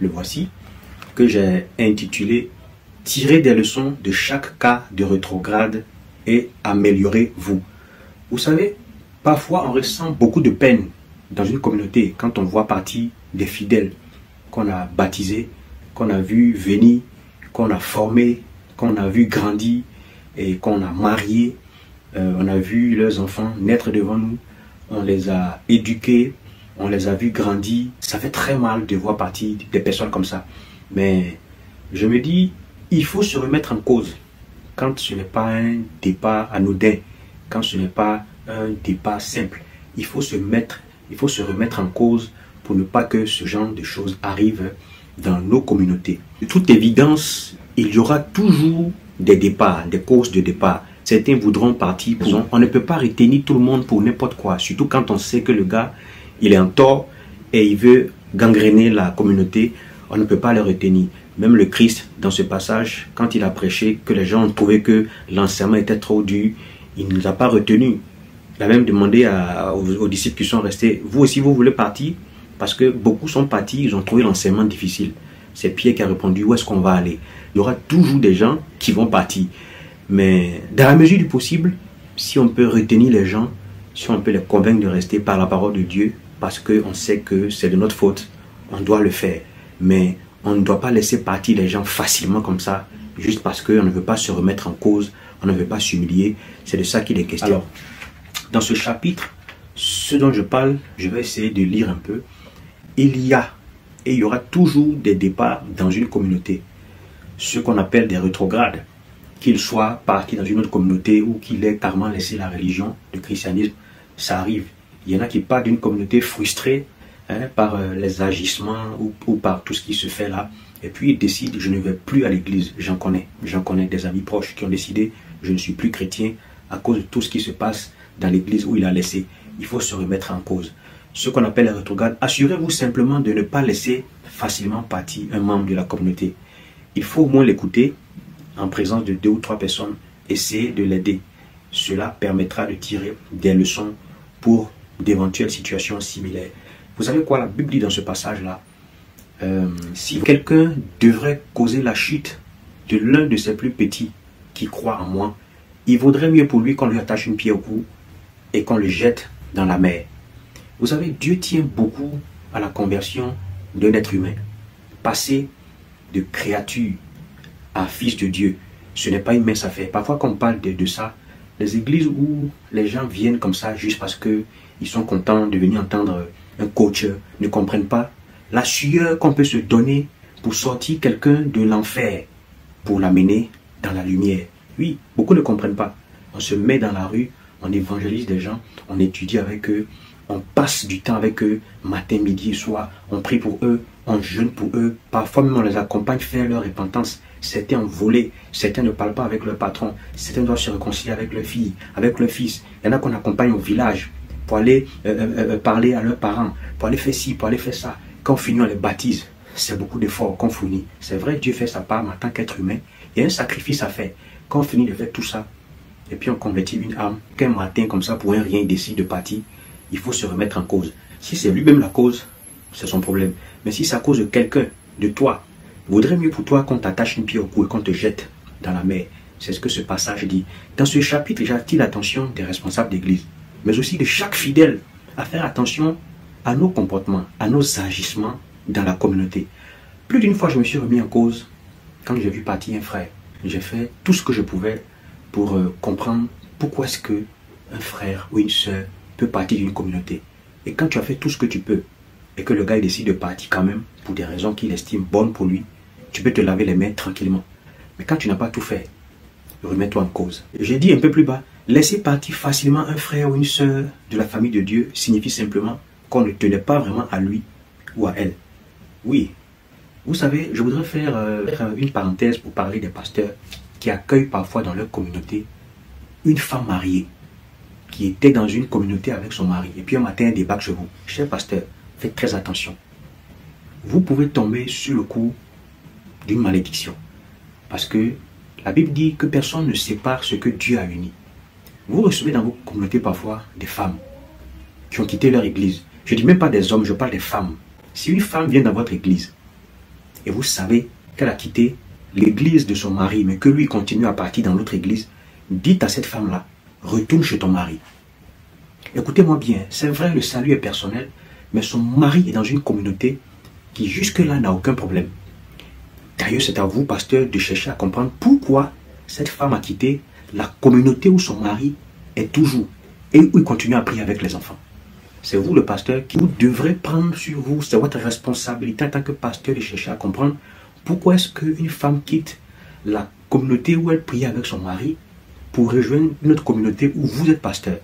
Le voici, que j'ai intitulé « Tirez des leçons de chaque cas de rétrograde et améliorez-vous ». Vous savez, parfois on ressent beaucoup de peine dans une communauté quand on voit partie des fidèles qu'on a baptisés, qu'on a vu venir, qu'on a formés, qu'on a vu grandir et qu'on a mariés. On a vu leurs enfants naître devant nous, on les a éduqués, on les a vus grandir. Ça fait très mal de voir partir des personnes comme ça. Mais je me dis, il faut se remettre en cause quand ce n'est pas un départ anodin, quand ce n'est pas un départ simple. Il faut se remettre en cause pour ne pas que ce genre de choses arrivent dans nos communautés. De toute évidence, il y aura toujours des départs, des causes de départ. Certains voudront partir. On ne peut pas retenir tout le monde pour n'importe quoi. Surtout quand on sait que le gars, il est en tort et il veut gangréner la communauté. On ne peut pas le retenir. Même le Christ, dans ce passage, quand il a prêché, que les gens ont trouvé que l'enseignement était trop dur, il ne nous a pas retenus. Il a même demandé aux disciples qui sont restés, vous aussi vous voulez partir? Parce que beaucoup sont partis, ils ont trouvé l'enseignement difficile. C'est Pierre qui a répondu, où est-ce qu'on va aller? Il y aura toujours des gens qui vont partir. Mais dans la mesure du possible, si on peut retenir les gens, si on peut les convaincre de rester par la parole de Dieu, parce qu'on sait que c'est de notre faute, on doit le faire. Mais on ne doit pas laisser partir les gens facilement comme ça, juste parce qu'on ne veut pas se remettre en cause, on ne veut pas s'humilier. C'est de ça qu'il est question. Alors, dans ce chapitre, ce dont je parle, je vais essayer de lire un peu. Il y a et il y aura toujours des départs dans une communauté, ce qu'on appelle des rétrogrades. Qu'il soit parti dans une autre communauté ou qu'il ait carrément laissé la religion, le christianisme, ça arrive. Il y en a qui partent d'une communauté frustrée par les agissements ou par tout ce qui se fait là. Et puis ils décident, je ne vais plus à l'église. J'en connais des amis proches qui ont décidé, je ne suis plus chrétien à cause de tout ce qui se passe dans l'église où il a laissé. Il faut se remettre en cause. Ce qu'on appelle les rétrogrades, assurez-vous simplement de ne pas laisser facilement partir un membre de la communauté. Il faut au moins l'écouter en présence de 2 ou 3 personnes, essayer de l'aider. Cela permettra de tirer des leçons pour d'éventuelles situations similaires. Vous savez quoi la Bible dit dans ce passage-là? Si quelqu'un devrait causer la chute de l'un de ses plus petits qui croit en moi, il vaudrait mieux pour lui qu'on lui attache une pierre au cou et qu'on le jette dans la mer. Vous savez, Dieu tient beaucoup à la conversion d'un être humain. Passer de créature à fils de Dieu, ce n'est pas une mince affaire. Parfois quand on parle de ça, les églises où les gens viennent comme ça juste parce qu'ils sont contents de venir entendre un coach, ne comprennent pas la sueur qu'on peut se donner pour sortir quelqu'un de l'enfer, pour l'amener dans la lumière. Oui, beaucoup ne comprennent pas. On se met dans la rue, on évangélise des gens, on étudie avec eux, on passe du temps avec eux, matin, midi et soir, on prie pour eux, on jeûne pour eux, parfois même on les accompagne faire leur repentance. Certains ont volé, certains ne parlent pas avec leur patron, certains doivent se réconcilier avec leur fille, avec leur fils. Il y en a qu'on accompagne au village pour aller parler à leurs parents, pour aller faire ci, pour aller faire ça. Quand on finit, on les baptise. C'est beaucoup d'efforts qu'on fournit. C'est vrai, Dieu fait sa part, mais en tant qu'être humain, il y a un sacrifice à faire. Quand on finit de faire tout ça, et puis on convertit une âme, qu'un matin comme ça, pour un rien, il décide de partir, il faut se remettre en cause. Si c'est lui-même la cause, c'est son problème. Mais si c'est à cause de quelqu'un, de toi, vaudrait mieux pour toi qu'on t'attache une pierre au cou et qu'on te jette dans la mer. C'est ce que ce passage dit. Dans ce chapitre, j'attire l'attention des responsables d'église, mais aussi de chaque fidèle, à faire attention à nos comportements, à nos agissements dans la communauté. Plus d'une fois, je me suis remis en cause quand j'ai vu partir un frère. J'ai fait tout ce que je pouvais pour comprendre pourquoi est-ce que un frère ou une sœur peut partir d'une communauté. Et quand tu as fait tout ce que tu peux, et que le gars il décide de partir quand même, pour des raisons qu'il estime bonnes pour lui, tu peux te laver les mains tranquillement. Mais quand tu n'as pas tout fait, remets-toi en cause. J'ai dit un peu plus bas, laisser partir facilement un frère ou une sœur de la famille de Dieu signifie simplement qu'on ne tenait pas vraiment à lui ou à elle. Oui, vous savez, je voudrais faire une parenthèse pour parler des pasteurs qui accueillent parfois dans leur communauté une femme mariée qui était dans une communauté avec son mari. Et puis un matin, elle débarque chez vous. Cher pasteur, faites très attention. Vous pouvez tomber sur le coup d'une malédiction. Parce que la Bible dit que personne ne sépare ce que Dieu a uni. Vous recevez dans vos communautés parfois des femmes qui ont quitté leur église. Je ne dis même pas des hommes, je parle des femmes. Si une femme vient dans votre église et vous savez qu'elle a quitté l'église de son mari, mais que lui continue à partir dans l'autre église, dites à cette femme-là, retourne chez ton mari. Écoutez-moi bien, c'est vrai, le salut est personnel, mais son mari est dans une communauté qui jusque-là n'a aucun problème. D'ailleurs, c'est à vous, pasteur, de chercher à comprendre pourquoi cette femme a quitté la communauté où son mari est toujours et où il continue à prier avec les enfants. C'est vous, le pasteur, qui vous devrez prendre sur vous, c'est votre responsabilité en tant que pasteur de chercher à comprendre pourquoi est-ce qu'une femme quitte la communauté où elle prie avec son mari pour rejoindre une autre communauté où vous êtes pasteur.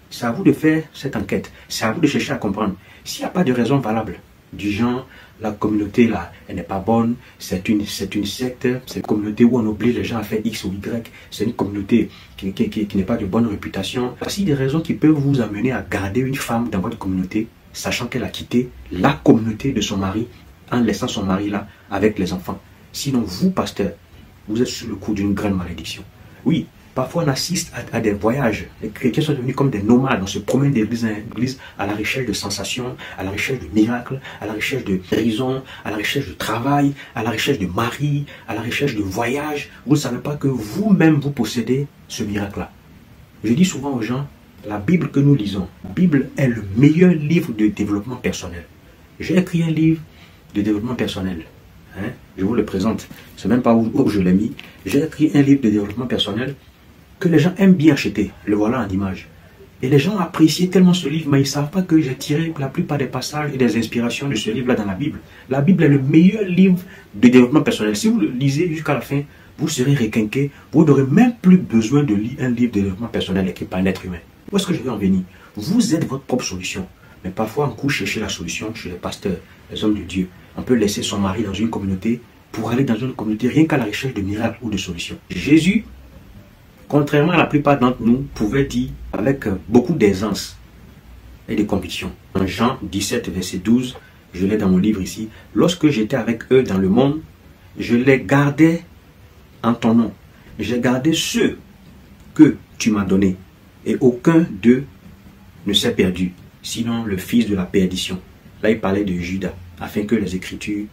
C'est à vous de faire cette enquête. C'est à vous de chercher à comprendre. S'il n'y a pas de raison valable, du genre, la communauté là, elle n'est pas bonne, c'est une secte, c'est une communauté où on oblige les gens à faire X ou Y, c'est une communauté qui n'est pas de bonne réputation. Voici des raisons qui peuvent vous amener à garder une femme dans votre communauté, sachant qu'elle a quitté la communauté de son mari, en laissant son mari là avec les enfants. Sinon, vous, pasteur, vous êtes sous le coup d'une grande malédiction. Oui, parfois on assiste à des voyages. Les chrétiens sont devenus comme des nomades. On se promène d'église en église à la recherche de sensations, à la recherche de miracles, à la recherche de guérison, à la recherche de travail, à la recherche de mari, à la recherche de voyage. Vous ne savez pas que vous-même vous possédez ce miracle-là. Je dis souvent aux gens, la Bible que nous lisons, la Bible est le meilleur livre de développement personnel. J'ai écrit un livre de développement personnel. Je vous le présente. C'est même pas où je l'ai mis. J'ai écrit un livre de développement personnel que les gens aiment bien acheter. Le voilà en image. Et les gens apprécient tellement ce livre, mais ils ne savent pas que j'ai tiré la plupart des passages et des inspirations de ce livre-là dans la Bible. La Bible est le meilleur livre de développement personnel. Si vous le lisez jusqu'à la fin, vous serez requinqué. Vous n'aurez même plus besoin de lire un livre de développement personnel écrit par un être humain. Où est-ce que je vais en venir? Vous êtes votre propre solution. Mais parfois, on court chercher la solution chez les pasteurs, les hommes de Dieu. On peut laisser son mari dans une communauté pour aller dans une communauté rien qu'à la recherche de miracles ou de solutions. Jésus, contrairement à la plupart d'entre nous, pouvait dire avec beaucoup d'aisance et de conviction. Dans Jean 17, verset 12, je l'ai dans mon livre ici, « Lorsque j'étais avec eux dans le monde, je les gardais en ton nom. J'ai gardé ceux que tu m'as donnés, et aucun d'eux ne s'est perdu, sinon le fils de la perdition. » Là, il parlait de Judas, afin que les Écritures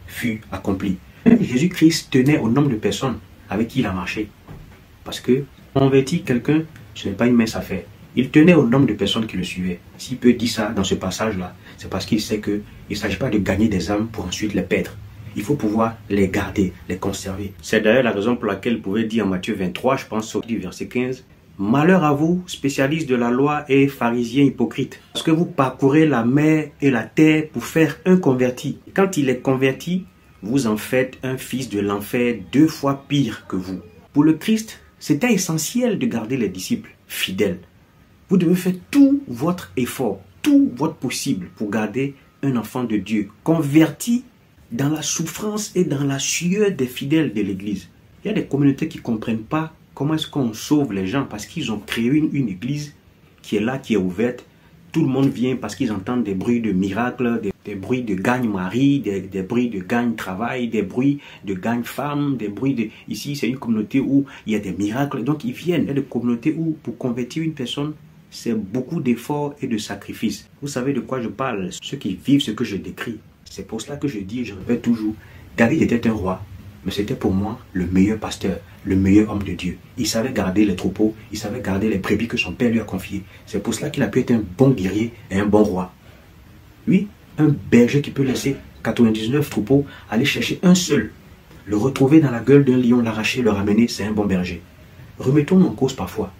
fussent accomplies. Jésus-Christ tenait au nombre de personnes avec qui il a marché. Parce que convertir quelqu'un, ce n'est pas une mince affaire. Il tenait au nombre de personnes qui le suivaient. S'il peut dire ça dans ce passage-là, c'est parce qu'il sait qu'il ne s'agit pas de gagner des âmes pour ensuite les perdre. Il faut pouvoir les garder, les conserver. C'est d'ailleurs la raison pour laquelle il pouvait dire en Matthieu 23, je pense au verset 15, « Malheur à vous, spécialistes de la loi et pharisiens hypocrites, parce que vous parcourez la mer et la terre pour faire un converti. Quand il est converti, vous en faites un fils de l'enfer 2 fois pire que vous. » Pour le Christ, c'était essentiel de garder les disciples fidèles. Vous devez faire tout votre effort, tout votre possible pour garder un enfant de Dieu converti dans la souffrance et dans la sueur des fidèles de l'Église. Il y a des communautés qui ne comprennent pas comment est-ce qu'on sauve les gens parce qu'ils ont créé une église qui est là, qui est ouverte. Tout le monde vient parce qu'ils entendent des bruits de miracles, des bruits de gagne-mari, des bruits de gagne-travail, des bruits de gagne-femme, des bruits de... Ici, c'est une communauté où il y a des miracles. Donc, ils viennent. Il y a des communautés où, pour convertir une personne, c'est beaucoup d'efforts et de sacrifices. Vous savez de quoi je parle? Ceux qui vivent ce que je décris. C'est pour cela que je dis et je répète toujours, David était un roi, mais c'était pour moi le meilleur pasteur, le meilleur homme de Dieu. Il savait garder les troupeaux, il savait garder les brebis que son père lui a confiées. C'est pour cela qu'il a pu être un bon guerrier et un bon roi. Oui, un berger qui peut laisser 99 troupeaux, aller chercher un seul, le retrouver dans la gueule d'un lion, l'arracher, le ramener, c'est un bon berger. Remettons-nous en cause parfois.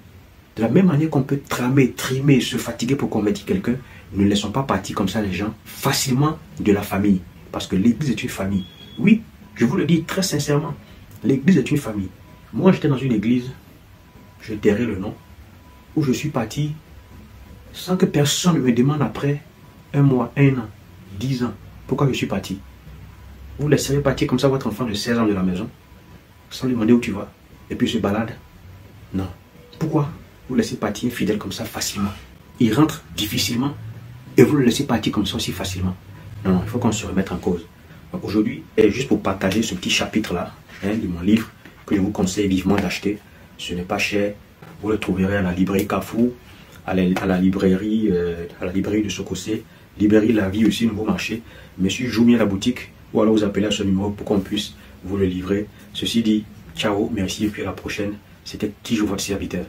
De la même manière qu'on peut tramer, trimer, se fatiguer pour convertir quelqu'un, ne laissons pas partir comme ça les gens facilement de la famille. Parce que l'église est une famille. Oui, je vous le dis très sincèrement, l'église est une famille. Moi, j'étais dans une église, je tairai le nom, où je suis parti sans que personne ne me demande après 1 mois, 1 an, 10 ans, pourquoi je suis parti. Vous laisserez partir comme ça votre enfant de 16 ans de la maison, sans lui demander où tu vas, et puis il se balade. Non. Pourquoi vous laissez partir fidèle comme ça facilement? Il rentre difficilement, et vous le laissez partir comme ça aussi facilement. Non, non, il faut qu'on se remette en cause. Aujourd'hui, et juste pour partager ce petit chapitre-là de mon livre, que je vous conseille vivement d'acheter, ce n'est pas cher, vous le trouverez à la librairie Carrefour, à la librairie de Sokosé, librairie La Vie aussi, Nouveau Marché, Monsieur Joumi à la boutique, ou alors vous appelez à ce numéro pour qu'on puisse vous le livrer. Ceci dit, ciao, merci et puis à la prochaine. C'était toujours votre serviteur.